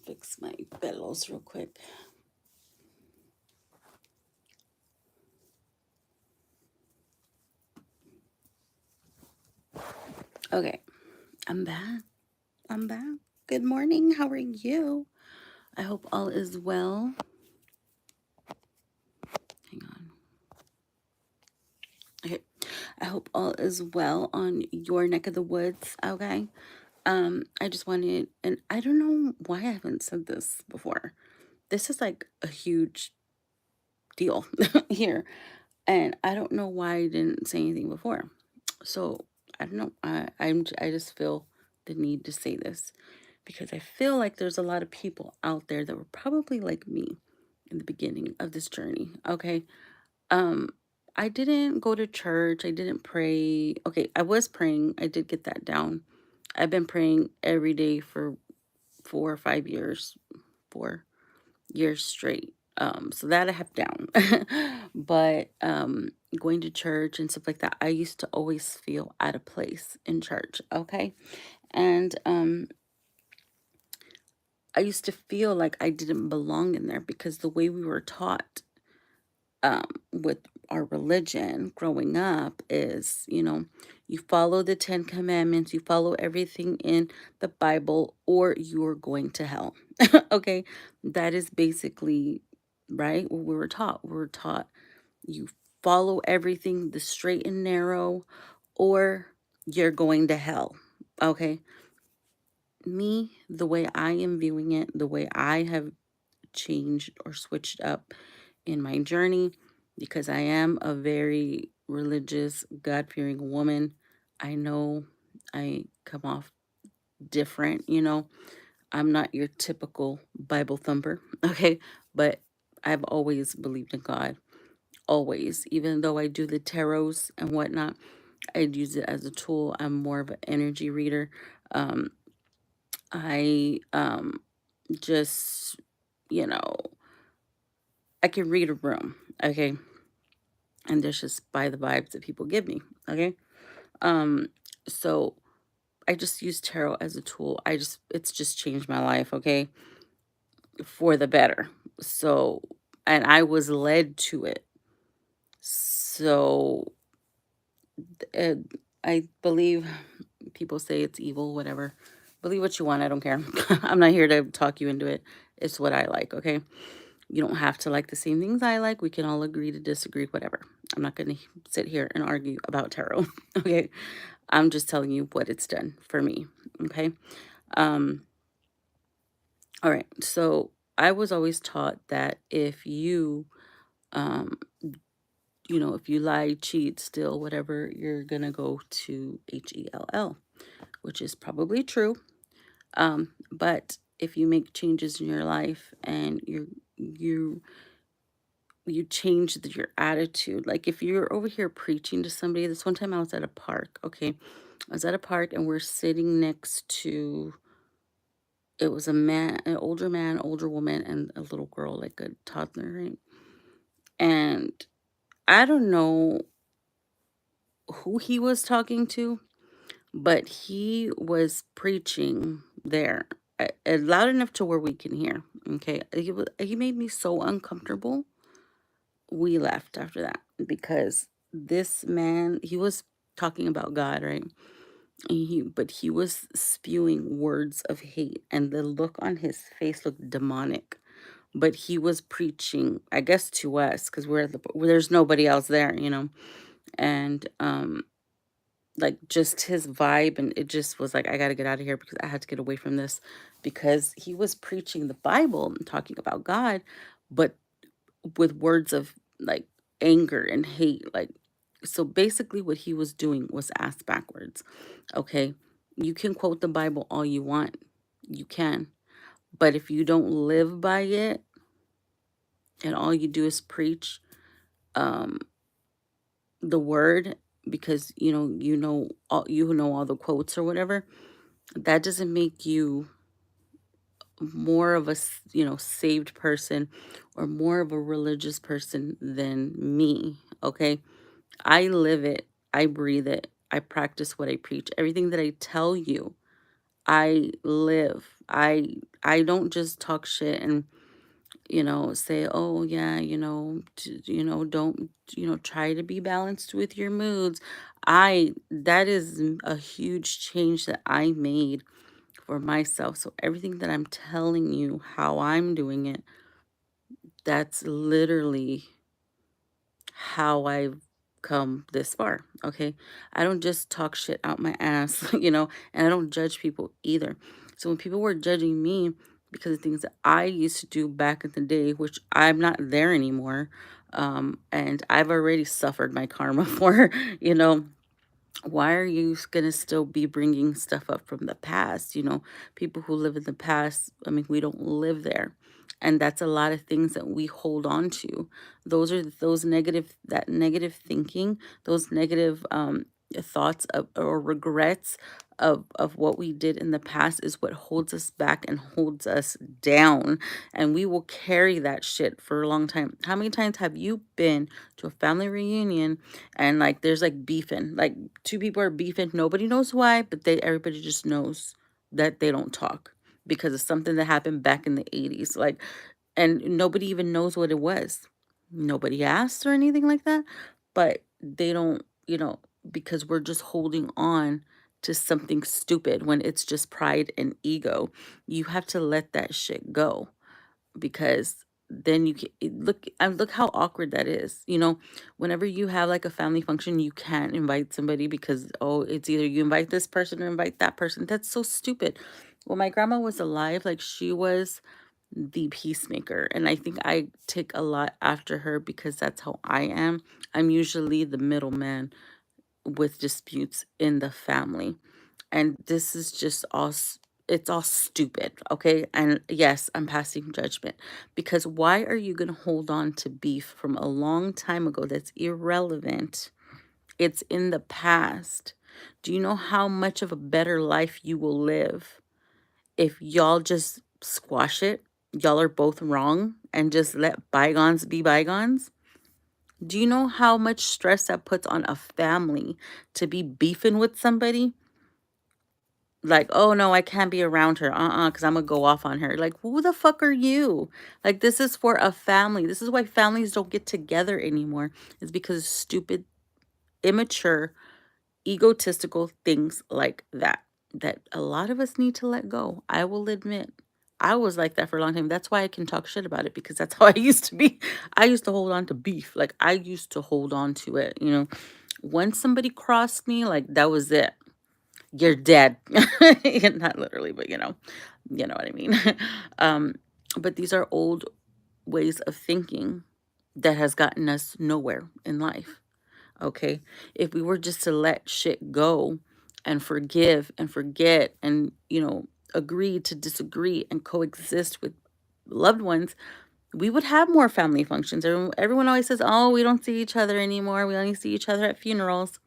Fix my bellows real quick. Okay, I'm back. I'm back. Good morning. How are you? I hope all is well. Hang on. Okay. I hope all is well on your neck of the woods. Okay. I just wanted, and I don't know why I haven't said this before. This is like a huge deal here, and I don't know why I didn't say anything before. So I don't know. I just feel the need to say this because I feel like there's a lot of people out there that were probably like me in the beginning of this journey. Okay. Um, I didn't go to church. I didn't pray. Okay, I was praying. I did get that down. I've been praying every day for 4 or 5 years, 4 years straight. So that I have down. But going to church and stuff like that, I used to always feel out of place in church. Okay. And I used to feel like I didn't belong in there because the way we were taught with our religion growing up is, you follow the 10 Commandments, you follow everything in the Bible, or you're going to hell. Okay. That is basically, right, what we were taught. We were taught you follow everything the straight and narrow, or you're going to hell. Okay. Me, the way I am viewing it, the way I have changed or switched up in my journey, because I am a very religious, God fearing woman. I know I come off different, I'm not your typical Bible thumper, okay? But I've always believed in God, always. Even though I do the tarots and whatnot, I'd use it as a tool. I'm more of an energy reader. Um, I just, you know, I can read a room, okay? And that's just by the vibes that people give me, okay? Um, so I just use tarot as a tool. It's just changed my life, okay? For the better. So, and I was led to it. So, uh, I believe people say it's evil, whatever. Believe what you want. I don't care. I'm not here to talk you into it. It's what I like, okay? You don't have to like the same things I like. We can all agree to disagree, whatever. I'm not going to sit here and argue about tarot, okay? I'm just telling you what it's done for me, okay? Um, all right. So I was always taught that if um, if you lie, cheat, steal, whatever, you're gonna go to HELL, which is probably true. But if you make changes in your life and you change your attitude, like if you're over here preaching to somebody. This one time I was at a park, okay? I was at a park and we're sitting next to, it was a man, an older man, older woman, and a little girl, like a toddler, right? And I don't know who he was talking to, but he was preaching there loud enough to where we can hear. Okay, he made me so uncomfortable. We left after that because this man, he was talking about God, right? But he was spewing words of hate, and the look on his face looked demonic. But he was preaching, I guess, to us because there's nobody else there, and like just his vibe, and it just was like I got to get out of here because I had to get away from this because he was preaching the Bible and talking about God, but with words of like anger and hate, like so basically what he was doing was ass backwards. Okay, you can quote the Bible all you want, you can, but if you don't live by it and all you do is preach um the word because you know all the quotes or whatever, that doesn't make you more of a saved person or more of a religious person than me. Okay, I live it, I breathe it, I practice what I preach. Everything that I tell you, I live. I don't just talk shit and, say, oh yeah, don't, try to be balanced with your moods. That is a huge change that I made for myself. So everything that I'm telling you, how I'm doing it, that's literally how I've come this far. Okay. I don't just talk shit out my ass, and I don't judge people either. So when people were judging me because of things that I used to do back in the day, which I'm not there anymore, and I've already suffered my karma for, you know, why are you going to still be bringing stuff up from the past? People who live in the past, I mean, we don't live there. And that's a lot of things that we hold on to. That negative thinking, those negative thoughts or regrets of what we did in the past is what holds us back and holds us down. And we will carry that shit for a long time. How many times have you been to a family reunion and like there's like beefing, like two people are beefing, nobody knows why, but everybody just knows that they don't talk because of something that happened back in the 80s, like, and nobody even knows what it was. Nobody asked or anything like that, but they don't, because we're just holding on to something stupid when it's just pride and ego. You have to let that shit go, because then you can look, and look how awkward that is. Whenever you have like a family function, you can't invite somebody because, oh, it's either you invite this person or invite that person. That's so stupid. When my grandma was alive, like, she was the peacemaker, and I think I take a lot after her because that's how I am. I'm usually the middleman with disputes in the family, and this is just it's all stupid, okay? And yes, I'm passing judgment, because why are you going to hold on to beef from a long time ago that's irrelevant? It's in the past. Do you know how much of a better life you will live if y'all just squash it? Y'all are both wrong and just let bygones be bygones. Do you know how much stress that puts on a family to be beefing with somebody? Like, oh no, I can't be around her. Because I'm gonna go off on her. Like, who the fuck are you? Like, this is for a family. This is why families don't get together anymore. It's because of stupid, immature, egotistical things like that. That a lot of us need to let go. I will admit. I was like that for a long time. That's why I can talk shit about it, because that's how I used to be. I used to hold on to beef. Like, I used to hold on to it. Once somebody crossed me, like, that was it. You're dead. Not literally, but you know what I mean. um, but these are old ways of thinking that has gotten us nowhere in life. Okay. If we were just to let shit go and forgive and forget and, agree to disagree and coexist with loved ones, we would have more family functions. Everyone always says, oh, we don't see each other anymore. We only see each other at funerals.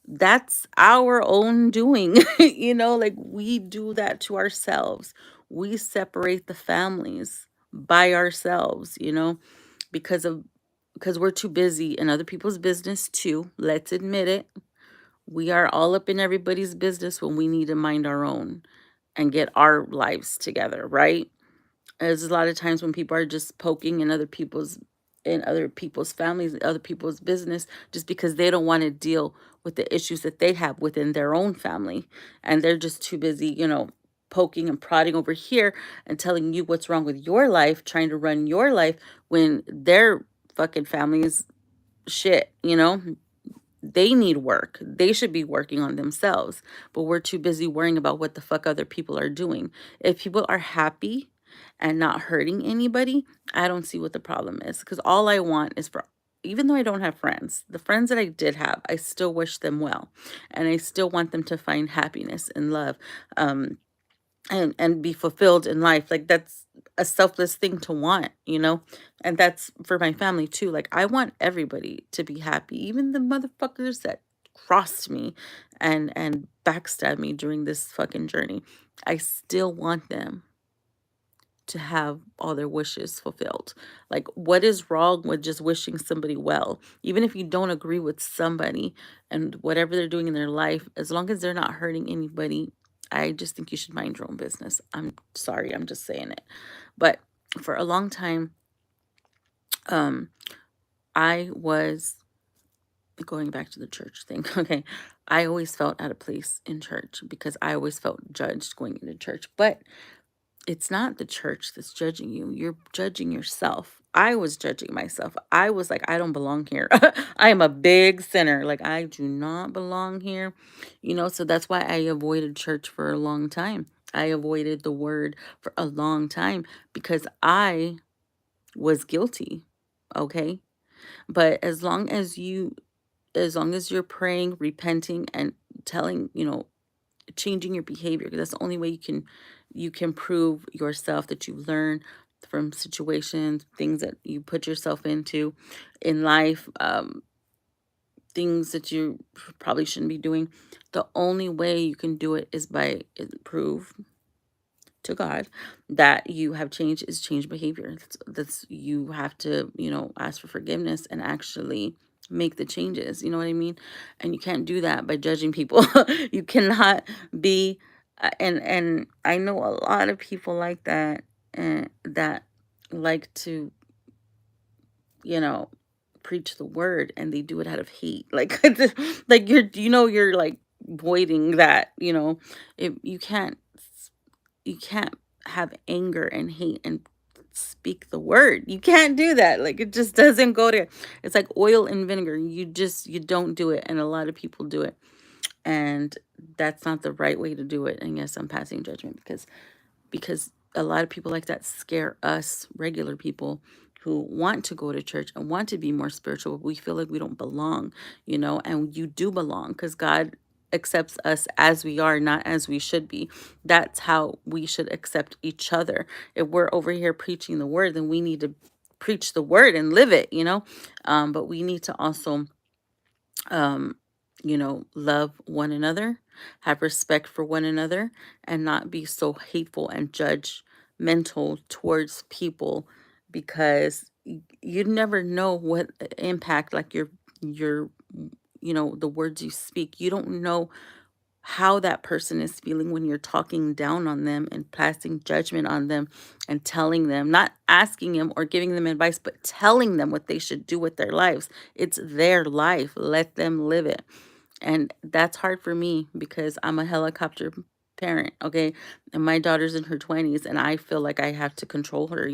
That's our own doing. Like, we do that to ourselves. We separate the families by ourselves, because we're too busy in other people's business too. Let's admit it. We are all up in everybody's business when we need to mind our own and get our lives together, right? There's a lot of times when people are just poking in other people's families, other people's business, just because they don't want to deal with the issues that they have within their own family. And they're just too busy, poking and prodding over here and telling you what's wrong with your life, trying to run your life when their fucking family is shit. They need work. They should be working on themselves. But we're too busy worrying about what the fuck other people are doing. If people are happy and not hurting anybody, I don't see what the problem is. Because all I want is for, even though I don't have friends, the friends that I did have, I still wish them well. And I still want them to find happiness and love. And be fulfilled in life. Like, that's a selfless thing to want. And that's for my family too. Like, I want everybody to be happy, even the motherfuckers that crossed me and backstabbed me during this fucking journey. I still want them to have all their wishes fulfilled. Like, what is wrong with just wishing somebody well? Even if you don't agree with somebody and whatever they're doing in their life, as long as they're not hurting anybody I just think you should mind your own business. I'm sorry, I'm just saying it. But for a long time, um, I was going back to the church thing. Okay. I always felt out of place in church because I always felt judged going into church. But it's not the church that's judging you. You're judging yourself. I was judging myself. I was like, I don't belong here. I am a big sinner. Like, I do not belong here. So that's why I avoided church for a long time. I avoided the word for a long time because I was guilty. Okay. But as long as you're praying, repenting, and telling, changing your behavior, because that's the only way you can prove yourself that you learn from situations, things that you put yourself into in life, things that you probably shouldn't be doing. The only way you can do it is by prove to God that you have changed is change behavior. That's you have to, ask for forgiveness and actually make the changes. You know what I mean? And you can't do that by judging people. You cannot be and I know a lot of people like that and that like to, you know, preach the word and they do it out of hate. Like like you're like voiding that, if you can't have anger and hate and speak the word. You can't do that. Like it just doesn't go there. It's like oil and vinegar. You don't do it and a lot of people do it. And that's not the right way to do it. And yes, I'm passing judgment because a lot of people like that scare us regular people who want to go to church and want to be more spiritual. We feel like we don't belong, and you do belong because God accepts us as we are, not as we should be. That's how we should accept each other. If we're over here preaching the word, then we need to preach the word and live it, but we need to also um, love one another, have respect for one another, and not be so hateful and judgmental towards people because you never know what impact like your the words you speak. You don't know how that person is feeling when you're talking down on them and passing judgment on them and telling them, not asking them or giving them advice, but telling them what they should do with their lives. It's their life. Let them live it. And that's hard for me because I'm a helicopter parent, okay? And my daughter's in her 20s and I feel like I have to control her,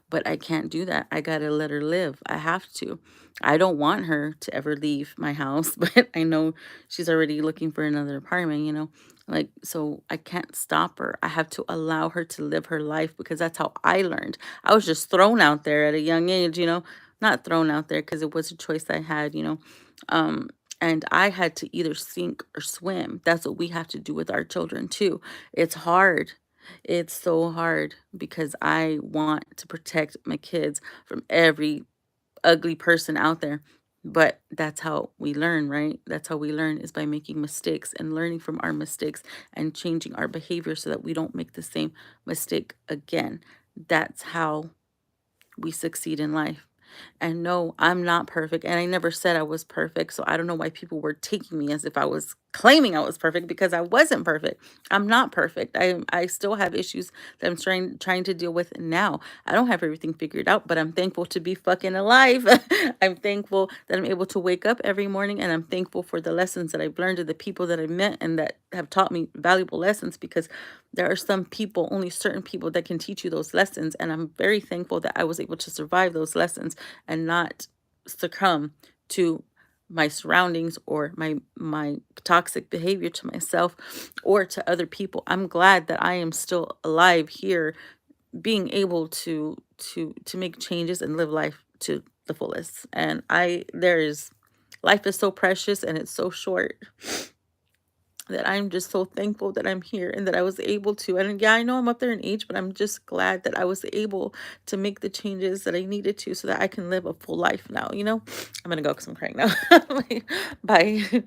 but I can't do that. I got to let her live. I have to. I don't want her to ever leave my house, but I know she's already looking for another apartment, Like, so I can't stop her. I have to allow her to live her life because that's how I learned. I was just thrown out there at a young age, not thrown out there because it was a choice I had, Um, and I had to either sink or swim. That's what we have to do with our children too. It's hard. It's so hard because I want to protect my kids from every ugly person out there. But that's how we learn, right? That's how we learn is by making mistakes and learning from our mistakes and changing our behavior so that we don't make the same mistake again. That's how we succeed in life. And no, I'm not perfect. And I never said I was perfect. So I don't know why people were taking me as if I was claiming I was perfect because I wasn't perfect. I'm not perfect. I still have issues that I'm trying to deal with now. I don't have everything figured out, but I'm thankful to be fucking alive. I'm thankful that I'm able to wake up every morning and I'm thankful for the lessons that I've learned and the people that I met and that have taught me valuable lessons because there are some people, only certain people that can teach you those lessons. And I'm very thankful that I was able to survive those lessons and not succumb to my surroundings or my toxic behavior to myself or to other people. I'm glad that I am still alive here being able to make changes and live life to the fullest. And life is so precious and it's so short that I'm just so thankful that I'm here and that I was able to. And yeah, I know I'm up there in age, but I'm just glad that I was able to make the changes that I needed to so that I can live a full life now, I'm gonna go because I'm crying now. Bye.